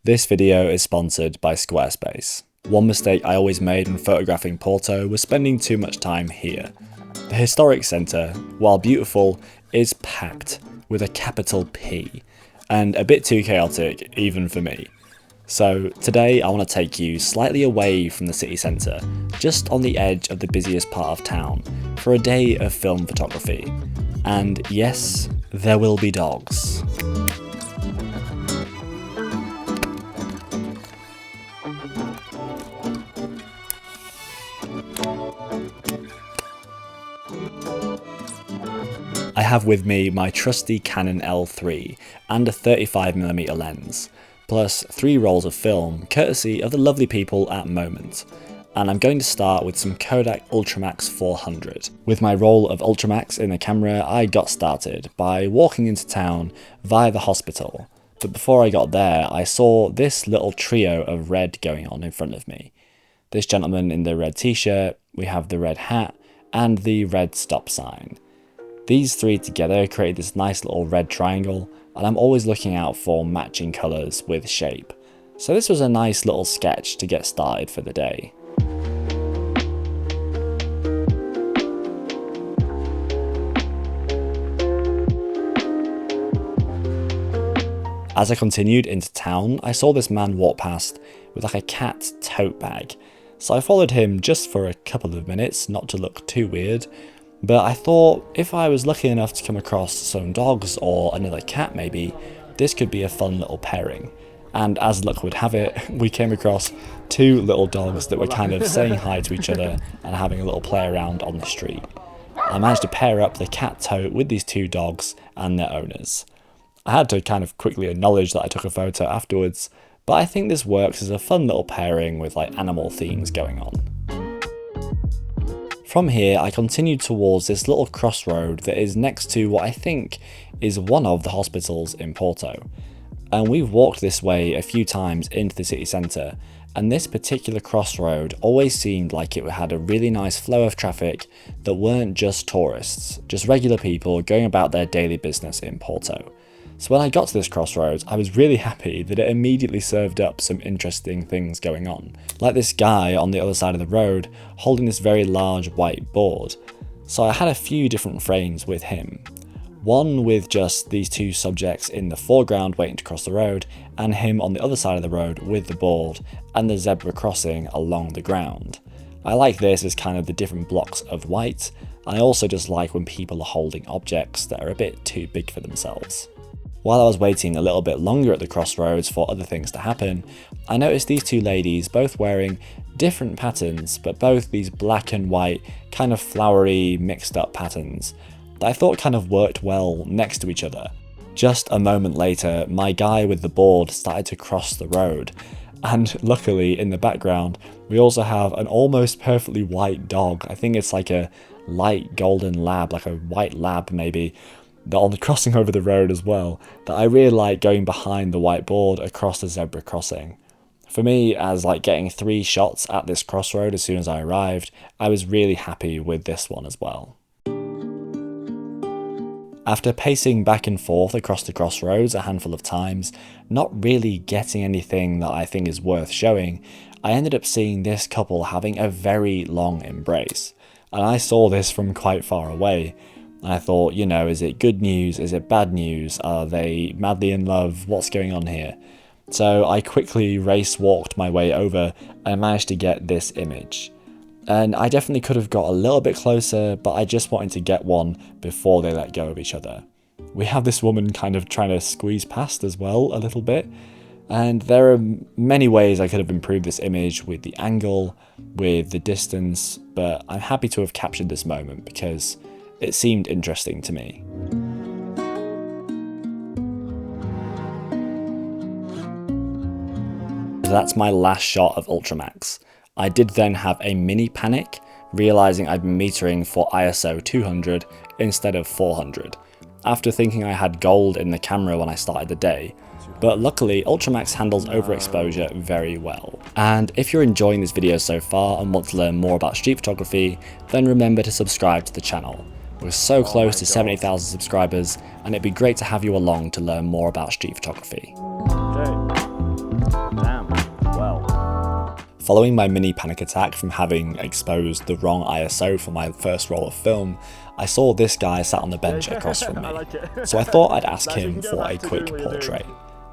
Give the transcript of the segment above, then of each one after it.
This video is sponsored by Squarespace. One mistake I always made when photographing Porto was spending too much time here. The historic centre, while beautiful, is packed with a capital P, and a bit too chaotic even for me. So today I want to take you slightly away from the city centre, just on the edge of the busiest part of town, for a day of film photography. And yes, there will be dogs. I have with me my trusty Canon L3 and a 35mm lens, plus 3 rolls of film courtesy of the lovely people at Moment. And I'm going to start with some Kodak UltraMax 400. With my roll of UltraMax in the camera, I got started by walking into town via the hospital. But before I got there, I saw this little trio of red going on in front of me. This gentleman in the red t-shirt, we have the red hat, and the red stop sign. These 3 together create this nice little red triangle, and I'm always looking out for matching colours with shape. So this was a nice little sketch to get started for the day. As I continued into town, I saw this man walk past with like a cat tote bag. So I followed him just for a couple of minutes, not to look too weird. But I thought if I was lucky enough to come across some dogs or another cat maybe, this could be a fun little pairing. And as luck would have it, we came across 2 little dogs that were kind of saying hi to each other and having a little play around on the street. I managed to pair up the cat tote with these 2 dogs and their owners. I had to kind of quickly acknowledge that I took a photo afterwards, but I think this works as a fun little pairing with like animal themes going on. From here, I continued towards this little crossroad that is next to what I think is one of the hospitals in Porto. And we've walked this way a few times into the city centre, and this particular crossroad always seemed like it had a really nice flow of traffic that weren't just tourists, just regular people going about their daily business in Porto. So when I got to this crossroads, I was really happy that it immediately served up some interesting things going on. Like this guy on the other side of the road holding this very large white board. So I had a few different frames with him. One with just these 2 subjects in the foreground waiting to cross the road, and him on the other side of the road with the board and the zebra crossing along the ground. I like this as kind of the different blocks of white. I also just like when people are holding objects that are a bit too big for themselves. While I was waiting a little bit longer at the crossroads for other things to happen, I noticed these 2 ladies both wearing different patterns, but both these black and white kind of flowery mixed up patterns that I thought kind of worked well next to each other. Just a moment later, my guy with the board started to cross the road, and luckily in the background we also have an almost perfectly white dog. I think it's like a light golden lab, like a white lab maybe, on the crossing over the road as well, that I really like going behind the whiteboard across the zebra crossing. For me, as like getting 3 shots at this crossroad as soon as I arrived, I was really happy with this one as well. After pacing back and forth across the crossroads a handful of times, not really getting anything that I think is worth showing, I ended up seeing this couple having a very long embrace. And I saw this from quite far away. I thought, you know, is it good news? Is it bad news? Are they madly in love? What's going on here? So I quickly race walked my way over and managed to get this image. And I definitely could have got a little bit closer, but I just wanted to get one before they let go of each other. We have this woman kind of trying to squeeze past as well a little bit. And there are many ways I could have improved this image with the angle, with the distance, but I'm happy to have captured this moment because it seemed interesting to me. That's my last shot of UltraMax. I did then have a mini panic, realising I'd been metering for ISO 200 instead of 400, after thinking I had gold in the camera when I started the day. But luckily UltraMax handles overexposure very well. And if you're enjoying this video so far and want to learn more about street photography, then remember to subscribe to the channel. We're so close to 70,000 subscribers, and it'd be great to have you along to learn more about street photography. Okay. Following my mini panic attack from having exposed the wrong ISO for my first roll of film, I saw this guy sat on the bench across from me, so I thought I'd ask him for a quick portrait.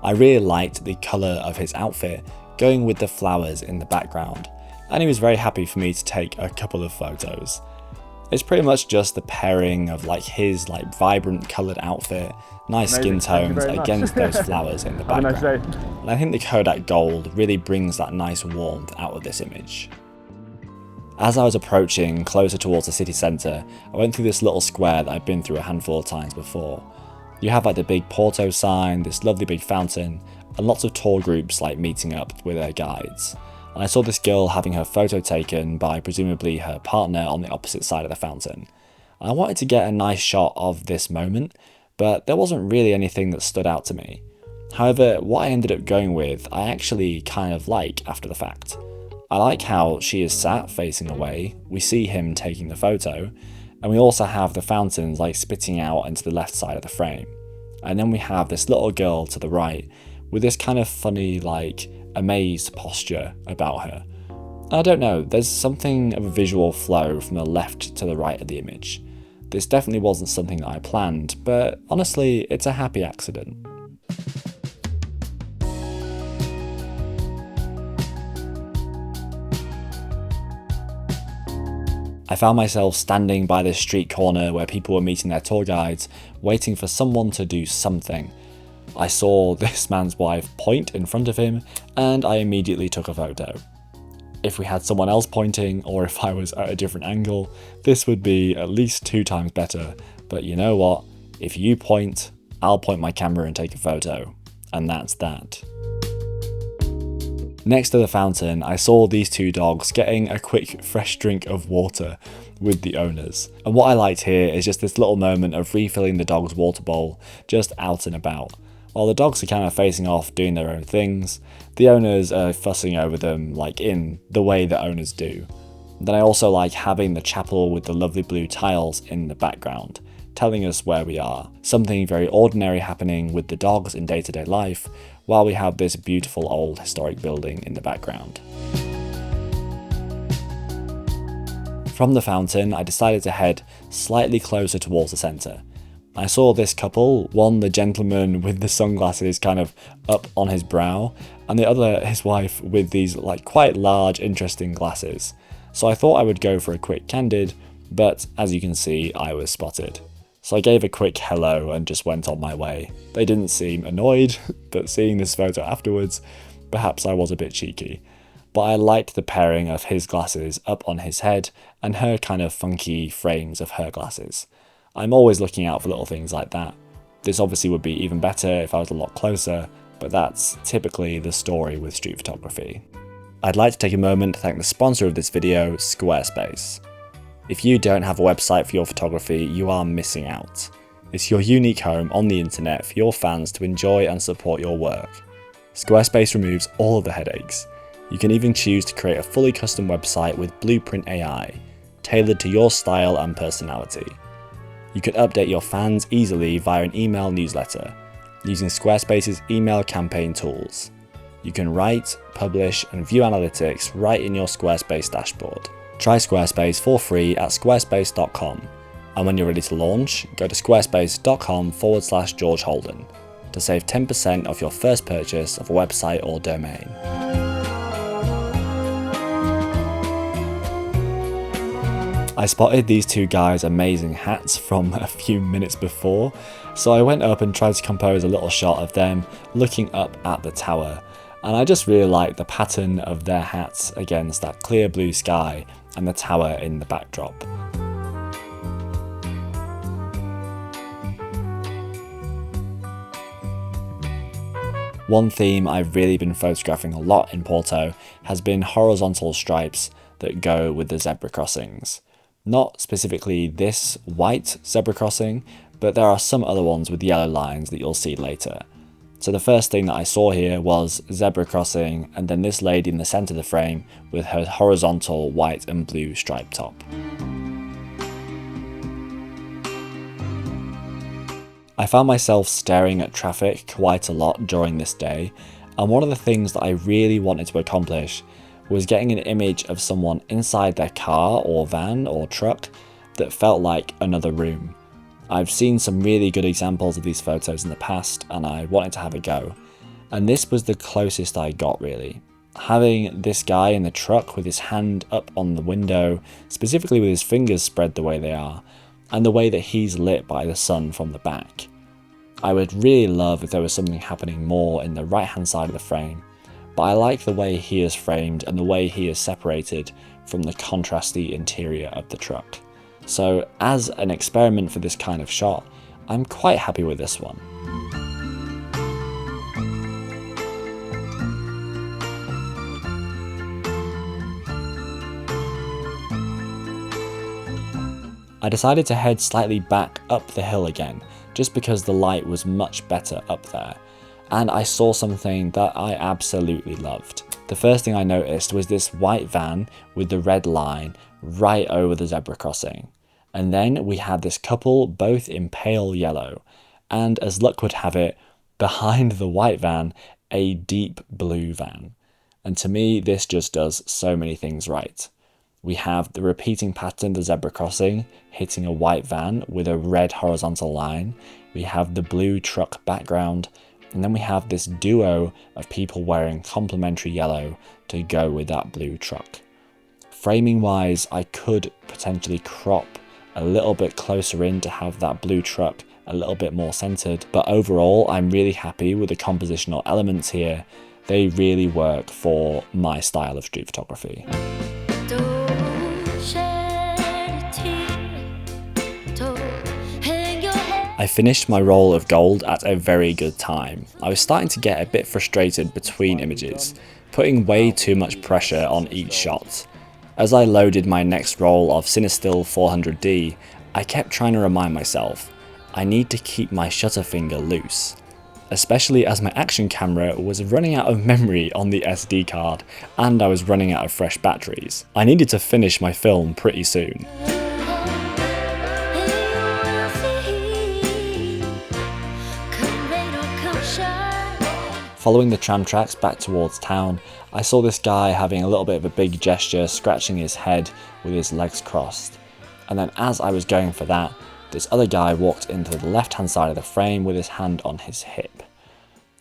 I really liked the colour of his outfit, going with the flowers in the background, and he was very happy for me to take a couple of photos. It's pretty much just the pairing of his vibrant coloured outfit, nice skin tones against those flowers in the background. And I think the Kodak Gold really brings that nice warmth out of this image. As I was approaching closer towards the city centre, I went through this little square that I've been through a handful of times before. You have the big Porto sign, this lovely big fountain, and lots of tour groups meeting up with their guides. And I saw this girl having her photo taken by presumably her partner on the opposite side of the fountain. And I wanted to get a nice shot of this moment, but there wasn't really anything that stood out to me. However, what I ended up going with, I actually kind of like after the fact. I like how she is sat facing away, we see him taking the photo, and we also have the fountains spitting out into the left side of the frame. And then we have this little girl to the right with this kind of funny amazed posture about her. I don't know, there's something of a visual flow from the left to the right of the image. This definitely wasn't something that I planned, but honestly, it's a happy accident. I found myself standing by this street corner where people were meeting their tour guides, waiting for someone to do something. I saw this man's wife point in front of him, and I immediately took a photo. If we had someone else pointing, or if I was at a different angle, this would be at least 2 times better, but you know what? If you point, I'll point my camera and take a photo, and that's that. Next to the fountain, I saw these 2 dogs getting a quick fresh drink of water with the owners. And what I liked here is just this little moment of refilling the dog's water bowl just out and about. While the dogs are kind of facing off doing their own things, the owners are fussing over them in the way that owners do. Then I also like having the chapel with the lovely blue tiles in the background, telling us where we are. Something very ordinary happening with the dogs in day-to-day life, while we have this beautiful old historic building in the background. From the fountain, I decided to head slightly closer towards the centre. I saw this couple, one the gentleman with the sunglasses kind of up on his brow, and the other his wife with these quite large interesting glasses. So I thought I would go for a quick candid, but as you can see, I was spotted. So I gave a quick hello and just went on my way. They didn't seem annoyed, but seeing this photo afterwards, perhaps I was a bit cheeky. But I liked the pairing of his glasses up on his head and her kind of funky frames of her glasses. I'm always looking out for little things like that. This obviously would be even better if I was a lot closer, but that's typically the story with street photography. I'd like to take a moment to thank the sponsor of this video, Squarespace. If you don't have a website for your photography, you are missing out. It's your unique home on the internet for your fans to enjoy and support your work. Squarespace removes all of the headaches. You can even choose to create a fully custom website with Blueprint AI, tailored to your style and personality. You can update your fans easily via an email newsletter, using Squarespace's email campaign tools. You can write, publish, and view analytics right in your Squarespace dashboard. Try Squarespace for free at squarespace.com, and when you're ready to launch, go to squarespace.com/GeorgeHolden to save 10% off your first purchase of a website or domain. I spotted these 2 guys' amazing hats from a few minutes before, so I went up and tried to compose a little shot of them looking up at the tower, and I just really liked the pattern of their hats against that clear blue sky and the tower in the backdrop. One theme I've really been photographing a lot in Porto has been horizontal stripes that go with the zebra crossings. Not specifically this white zebra crossing, but there are some other ones with yellow lines that you'll see later. So the first thing that I saw here was zebra crossing, and then this lady in the centre of the frame with her horizontal white and blue striped top. I found myself staring at traffic quite a lot during this day, and one of the things that I really wanted to accomplish was getting an image of someone inside their car or van or truck that felt like another room. I've seen some really good examples of these photos in the past and I wanted to have a go. And this was the closest I got really. Having this guy in the truck with his hand up on the window, specifically with his fingers spread the way they are, and the way that he's lit by the sun from the back. I would really love if there was something happening more in the right hand side of the frame, but I like the way he is framed and the way he is separated from the contrasty interior of the truck. So as an experiment for this kind of shot, I'm quite happy with this one. I decided to head slightly back up the hill again, just because the light was much better up there, and I saw something that I absolutely loved. The first thing I noticed was this white van with the red line right over the zebra crossing, and then we had this couple both in pale yellow, and as luck would have it, behind the white van, a deep blue van. And to me, this just does so many things right. We have the repeating pattern of the zebra crossing hitting a white van with a red horizontal line. We have the blue truck background, and then we have this duo of people wearing complementary yellow to go with that blue truck. Framing wise, I could potentially crop a little bit closer in to have that blue truck a little bit more centered, but overall I'm really happy with the compositional elements here. They really work for my style of street photography. I finished my roll of gold at a very good time. I was starting to get a bit frustrated between images, putting way too much pressure on each shot. As I loaded my next roll of Cinestill 400D, I kept trying to remind myself, I need to keep my shutter finger loose. Especially as my action camera was running out of memory on the SD card and I was running out of fresh batteries. I needed to finish my film pretty soon. Following the tram tracks back towards town, I saw this guy having a little bit of a big gesture, scratching his head with his legs crossed. And then as I was going for that, this other guy walked into the left hand side of the frame with his hand on his hip.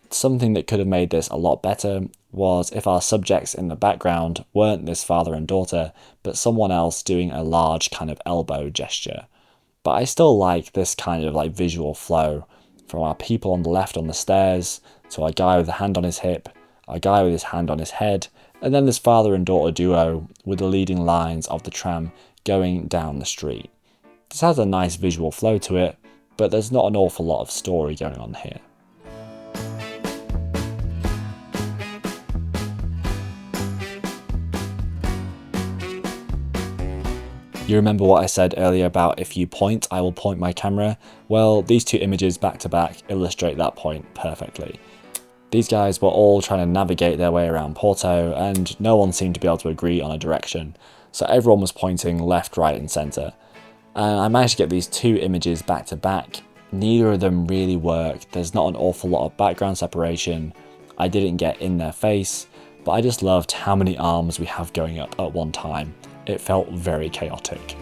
Something that could have made this a lot better was if our subjects in the background weren't this father and daughter, but someone else doing a large kind of elbow gesture. But I still like this kind of visual flow from our people on the left on the stairs, to a guy with a hand on his hip, a guy with his hand on his head, and then this father and daughter duo with the leading lines of the tram going down the street. This has a nice visual flow to it, but there's not an awful lot of story going on here. You remember what I said earlier about if you point, I will point my camera? Well, these two images back to back illustrate that point perfectly. These guys were all trying to navigate their way around Porto and no one seemed to be able to agree on a direction, so everyone was pointing left, right and centre. And I managed to get these two images back to back. Neither of them really worked, there's not an awful lot of background separation, I didn't get in their face, but I just loved how many arms we have going up at one time. It felt very chaotic.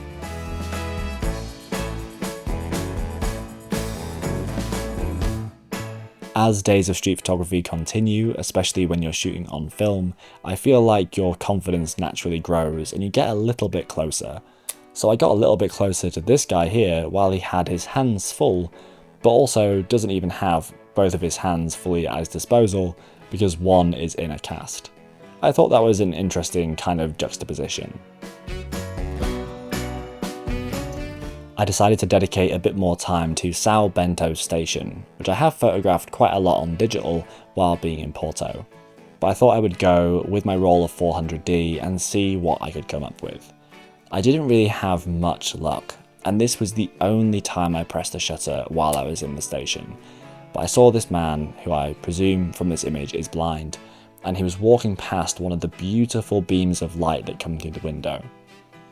As days of street photography continue, especially when you're shooting on film, I feel like your confidence naturally grows and you get a little bit closer. So I got a little bit closer to this guy here while he had his hands full, but also doesn't even have both of his hands fully at his disposal because one is in a cast. I thought that was an interesting kind of juxtaposition. I decided to dedicate a bit more time to Sao Bento station, which I have photographed quite a lot on digital while being in Porto. But I thought I would go with my roll of 400D and see what I could come up with. I didn't really have much luck, and this was the only time I pressed the shutter while I was in the station. But I saw this man, who I presume from this image is blind, and he was walking past one of the beautiful beams of light that come through the window.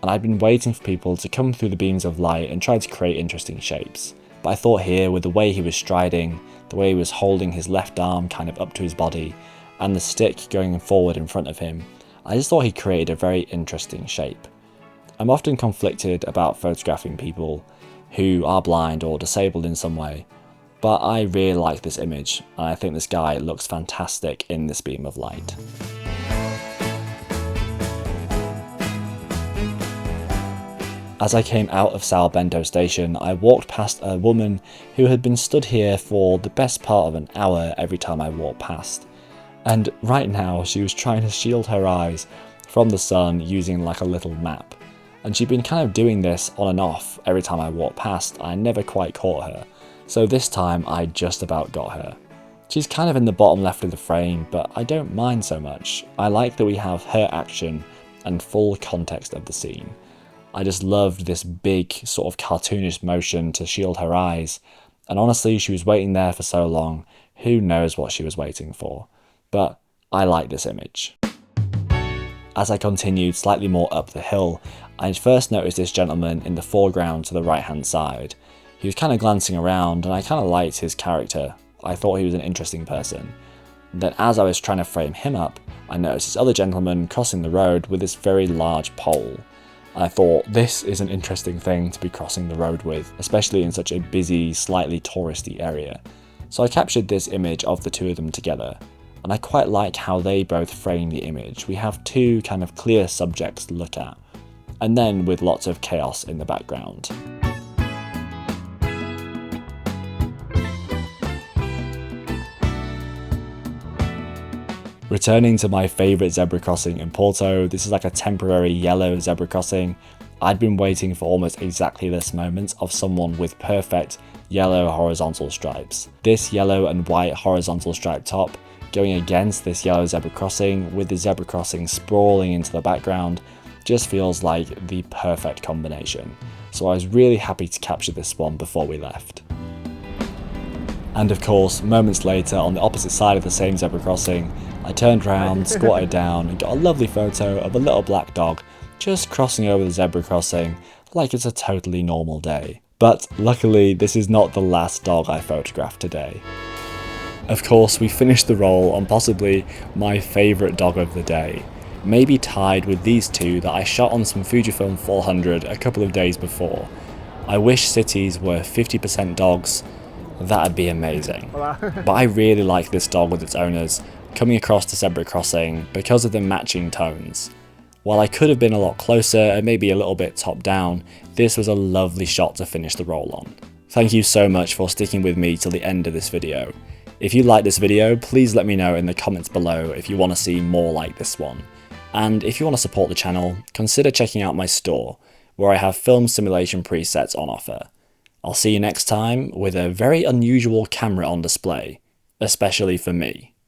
And I'd been waiting for people to come through the beams of light and try to create interesting shapes. But I thought here, with the way he was striding, the way he was holding his left arm kind of up to his body, and the stick going forward in front of him, I just thought he created a very interesting shape. I'm often conflicted about photographing people who are blind or disabled in some way, but I really like this image, and I think this guy looks fantastic in this beam of light. As I came out of Sao Bento station, I walked past a woman who had been stood here for the best part of an hour every time I walked past. And right now she was trying to shield her eyes from the sun using like a little map. And she'd been kind of doing this on and off every time I walked past. I never quite caught her. So this time I just about got her. She's kind of in the bottom left of the frame, but I don't mind so much. I like that we have her action and full context of the scene. I just loved this big sort of cartoonish motion to shield her eyes, and honestly she was waiting there for so long, who knows what she was waiting for. But I like this image. As I continued slightly more up the hill, I first noticed this gentleman in the foreground to the right hand side. He was kind of glancing around and I kind of liked his character. I thought he was an interesting person. Then as I was trying to frame him up, I noticed this other gentleman crossing the road with this very large pole. I thought this is an interesting thing to be crossing the road with, especially in such a busy, slightly touristy area. So I captured this image of the two of them together, and I quite like how they both frame the image. We have two kind of clear subjects to look at, and then with lots of chaos in the background. Returning to my favourite zebra crossing in Porto, this is like a temporary yellow zebra crossing. I'd been waiting for almost exactly this moment of someone with perfect yellow horizontal stripes. This yellow and white horizontal stripe top going against this yellow zebra crossing with the zebra crossing sprawling into the background just feels like the perfect combination. So I was really happy to capture this one before we left. And of course, moments later on the opposite side of the same zebra crossing, I turned around, squatted down and got a lovely photo of a little black dog just crossing over the zebra crossing like it's a totally normal day. But luckily this is not the last dog I photographed today. Of course we finished the roll on possibly my favourite dog of the day, maybe tied with these two that I shot on some Fujifilm 400 a couple of days before. I wish cities were 50% dogs, that'd be amazing. But I really like this dog with its owners coming across the zebra crossing because of the matching tones. While I could have been a lot closer and maybe a little bit top down, this was a lovely shot to finish the roll on. Thank you so much for sticking with me till the end of this video. If you like this video, please let me know in the comments below if you want to see more like this one. And if you want to support the channel, consider checking out my store, where I have film simulation presets on offer. I'll see you next time with a very unusual camera on display, especially for me.